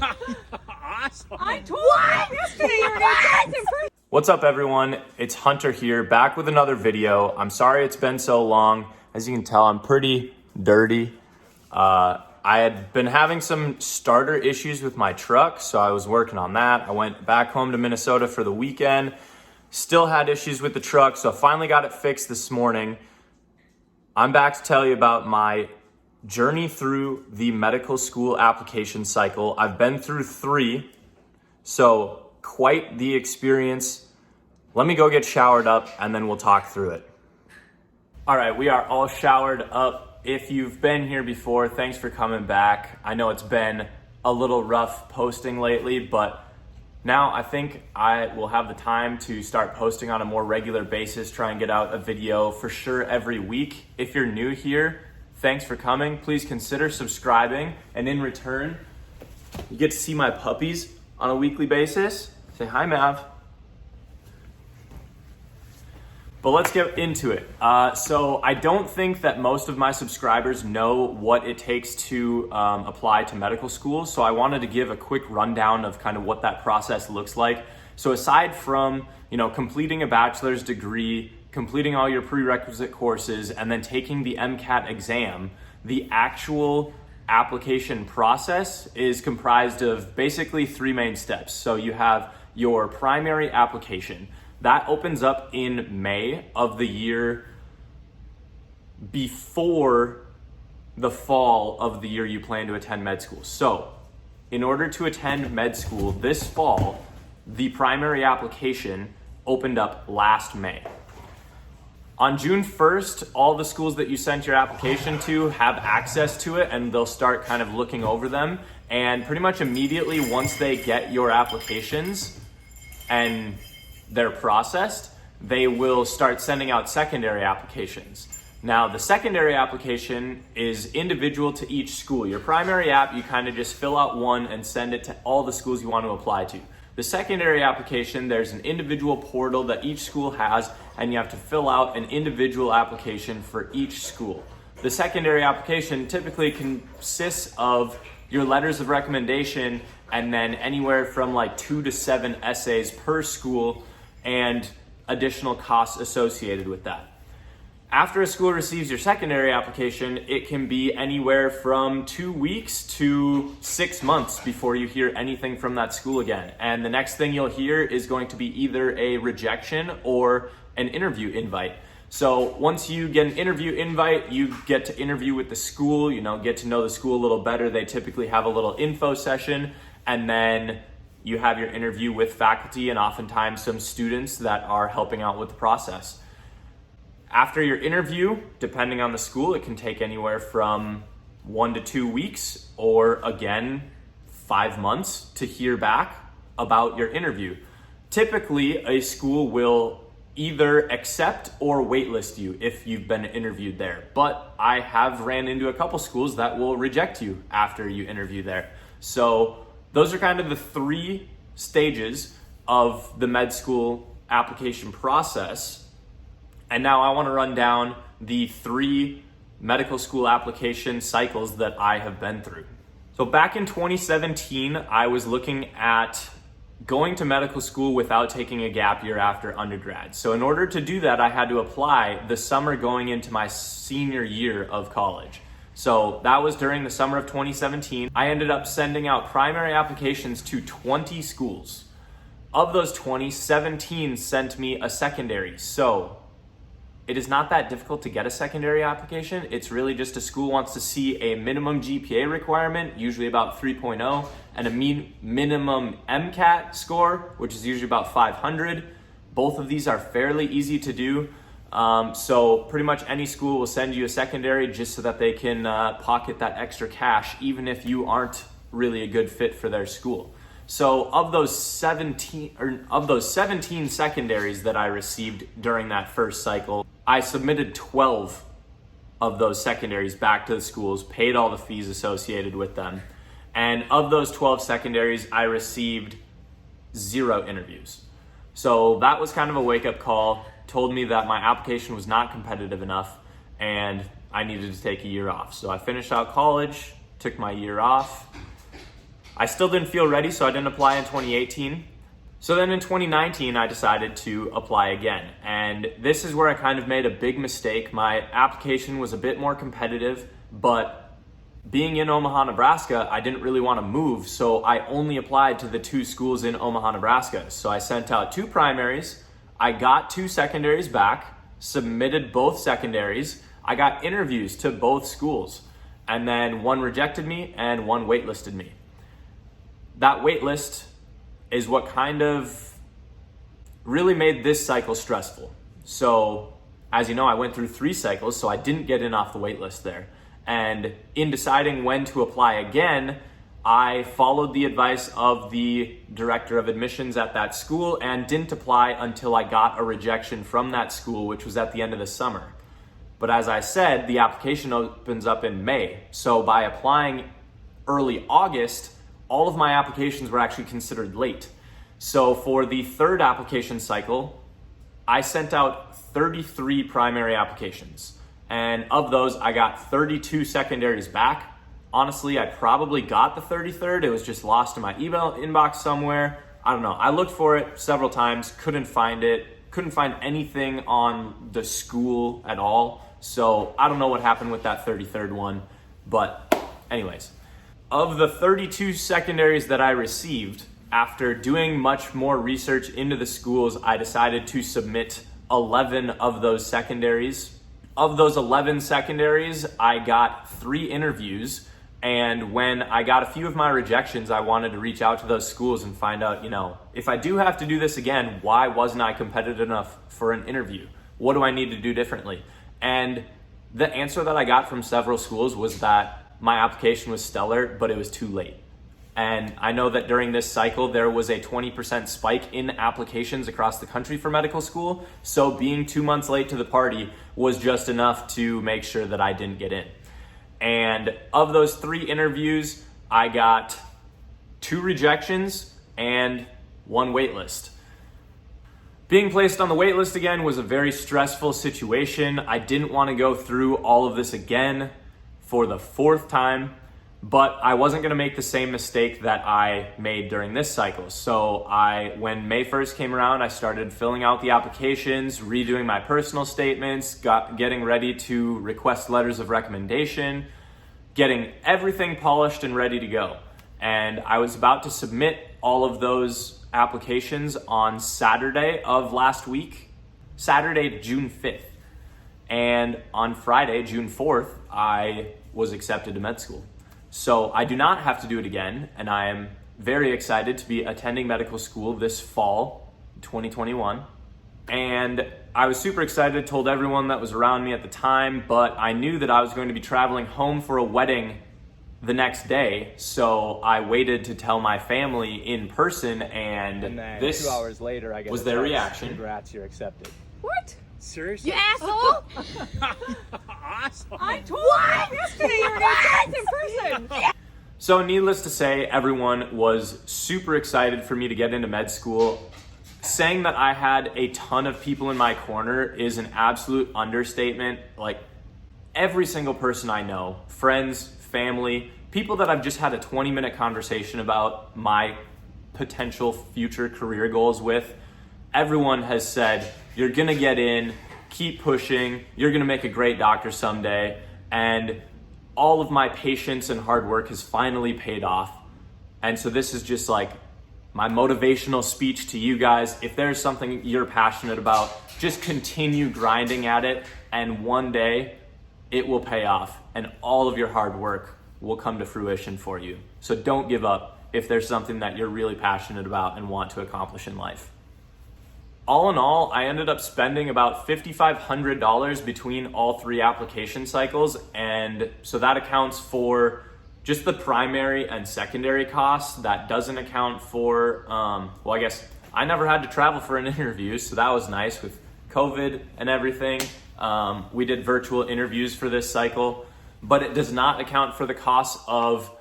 Awesome. I told you yesterday you were going to try some fruit. What's up, everyone? It's Hunter here, back with another video. I'm sorry it's been so long. As you can tell, I'm pretty dirty. I had been having some starter issues with my truck, so I was working on that. I went back home to Minnesota for the weekend. Still had issues with the truck, so I finally got it fixed this morning. I'm back to tell you about my journey through the medical school application cycle. I've been through 3, so quite the experience. Let me go get showered up and then we'll talk through it. All right, we are all showered up. If you've been here before, thanks for coming back. I know it's been a little rough posting lately, but now I think I will have the time to start posting on a more regular basis, try and get out a video for sure every week. If you're new here, thanks for coming. Please consider subscribing, and in return, you get to see my puppies on a weekly basis. Say hi, Mav. But let's get into it. So I don't think that most of my subscribers know what it takes to apply to medical school. So I wanted to give a quick rundown of kind of what that process looks like. So aside from, completing a bachelor's degree, completing all your prerequisite courses, and then taking the MCAT exam, the actual application process is comprised of basically 3 main steps. So you have your primary application. That opens up in May of the year before the fall of the year you plan to attend med school. So in order to attend med school this fall, the primary application opened up last May. On June 1st, all the schools that you sent your application to have access to it, and they'll start kind of looking over them. And pretty much immediately once they get your applications and they're processed, they will start sending out secondary applications. Now, the secondary application is individual to each school. Your primary app, you kind of just fill out one and send it to all the schools you want to apply to. The secondary application, there's an individual portal that each school has, and you have to fill out an individual application for each school. The secondary application typically consists of your letters of recommendation and then anywhere from like 2 to 7 essays per school and additional costs associated with that. After a school receives your secondary application, it can be anywhere from 2 weeks to 6 months before you hear anything from that school again. And the next thing you'll hear is going to be either a rejection or an interview invite. So once you get an interview invite, you get to interview with the school, get to know the school a little better. They typically have a little info session, and then you have your interview with faculty and oftentimes some students that are helping out with the process. After your interview, depending on the school, it can take anywhere from 1 to 2 weeks or again, 5 months to hear back about your interview. Typically, a school will either accept or waitlist you if you've been interviewed there. But I have ran into a couple schools that will reject you after you interview there. So those are kind of the 3 stages of the med school application process. And now I want to run down the 3 medical school application cycles that I have been through. So back in 2017, I was looking at going to medical school without taking a gap year after undergrad. So in order to do that, I had to apply the summer going into my senior year of college. So that was during the summer of 2017. I ended up sending out primary applications to 20 schools. Of those 20, 17 sent me a secondary. So it is not that difficult to get a secondary application. It's really just a school wants to see a minimum GPA requirement, usually about 3.0, and a minimum MCAT score, which is usually about 500. Both of these are fairly easy to do. So pretty much any school will send you a secondary just so that they can pocket that extra cash, even if you aren't really a good fit for their school. So of those 17 secondaries that I received during that first cycle, I submitted 12 of those secondaries back to the schools, paid all the fees associated with them. And of those 12 secondaries, I received 0 interviews. So that was kind of a wake-up call, told me that my application was not competitive enough and I needed to take a year off. So I finished out college, took my year off, I still didn't feel ready, so I didn't apply in 2018. So then in 2019, I decided to apply again. And this is where I kind of made a big mistake. My application was a bit more competitive, but being in Omaha, Nebraska, I didn't really want to move, so I only applied to the 2 schools in Omaha, Nebraska. So I sent out 2 primaries, I got 2 secondaries back, submitted both secondaries, I got interviews to both schools, and then 1 rejected me and 1 waitlisted me. That waitlist is what kind of really made this cycle stressful. So as you know, I went through 3 cycles, so I didn't get in off the wait list there. And in deciding when to apply again, I followed the advice of the director of admissions at that school and didn't apply until I got a rejection from that school, which was at the end of the summer. But as I said, the application opens up in May. So by applying early August, all of my applications were actually considered late. So for the 3rd application cycle, I sent out 33 primary applications. And of those, I got 32 secondaries back. Honestly, I probably got the 33rd. It was just lost in my email inbox somewhere. I don't know. I looked for it several times, couldn't find it. Couldn't find anything on the school at all. So I don't know what happened with that 33rd one. But anyways, of the 32 secondaries that I received, after doing much more research into the schools, I decided to submit 11 of those secondaries. Of those 11 secondaries, I got 3 interviews. And when I got a few of my rejections, I wanted to reach out to those schools and find out, if I do have to do this again, why wasn't I competitive enough for an interview? What do I need to do differently? And the answer that I got from several schools was that my application was stellar, but it was too late. And I know that during this cycle, there was a 20% spike in applications across the country for medical school. So being 2 months late to the party was just enough to make sure that I didn't get in. And of those 3 interviews, I got 2 rejections and 1 waitlist. Being placed on the wait list again was a very stressful situation. I didn't want to go through all of this again for the 4th time, but I wasn't going to make the same mistake that I made during this cycle. So when May 1st came around, I started filling out the applications, redoing my personal statements, getting ready to request letters of recommendation, getting everything polished and ready to go. And I was about to submit all of those applications on Saturday of last week, Saturday, June 5th. And on Friday, June 4th, I was accepted to med school. So I do not have to do it again, and I am very excited to be attending medical school this fall, 2021. And I was super excited, told everyone that was around me at the time, but I knew that I was going to be traveling home for a wedding the next day, so I waited to tell my family in person, and then this 2 hours later, I guess was their reaction. Congrats, you're accepted. What? Seriously? You asshole! Awesome. I told you yesterday you were going to tell us in person. So needless to say, everyone was super excited for me to get into med school. Saying that I had a ton of people in my corner is an absolute understatement. Like, every single person I know, friends, family, people that I've just had a 20-minute conversation about my potential future career goals with, everyone has said, you're gonna get in, keep pushing, you're gonna make a great doctor someday. And all of my patience and hard work has finally paid off. And so this is just like my motivational speech to you guys. If there's something you're passionate about, just continue grinding at it, and one day it will pay off and all of your hard work will come to fruition for you. So don't give up if there's something that you're really passionate about and want to accomplish in life. All in all, I ended up spending about $5,500 between all 3 application cycles, and so that accounts for just the primary and secondary costs. That doesn't account for, I guess I never had to travel for an interview, so that was nice with COVID and everything. We did virtual interviews for this cycle, but it does not account for the costs of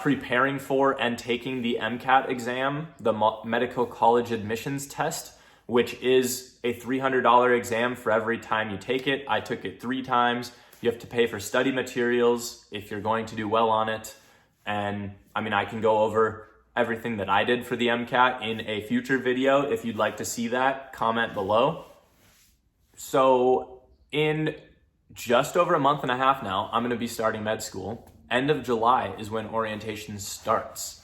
preparing for and taking the MCAT exam, the Medical College Admissions Test, which is a $300 exam for every time you take it. I took it 3 times. You have to pay for study materials if you're going to do well on it. And I mean, I can go over everything that I did for the MCAT in a future video. If you'd like to see that, comment below. So in just over a month and a half now, I'm going to be starting med school. End of July is when orientation starts.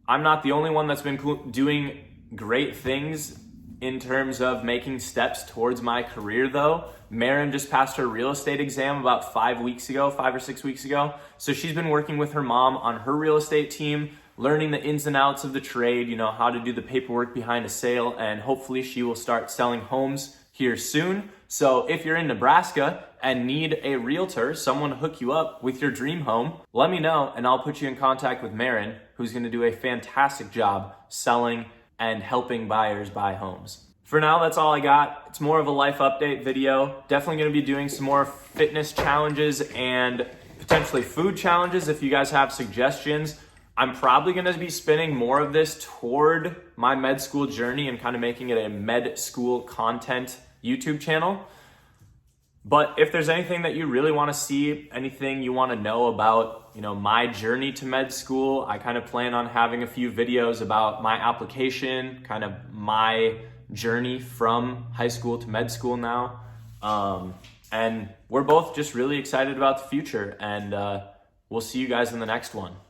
I'm not the only one that's been doing great things in terms of making steps towards my career though. Marin just passed her real estate exam about 5 or 6 weeks ago. So she's been working with her mom on her real estate team, learning the ins and outs of the trade, you know, how to do the paperwork behind a sale, and hopefully she will start selling homes here soon. So if you're in Nebraska and need a realtor, someone to hook you up with your dream home, let me know and I'll put you in contact with Marin, who's going to do a fantastic job selling and helping buyers buy homes. For now, that's all I got. It's more of a life update video. Definitely going to be doing some more fitness challenges and potentially food challenges if you guys have suggestions. I'm probably going to be spinning more of this toward my med school journey and kind of making it a med school content YouTube channel. But if there's anything that you really want to see, anything you want to know about, you know, my journey to med school, I kind of plan on having a few videos about my application, kind of my journey from high school to med school now. And we're both just really excited about the future, and we'll see you guys in the next one.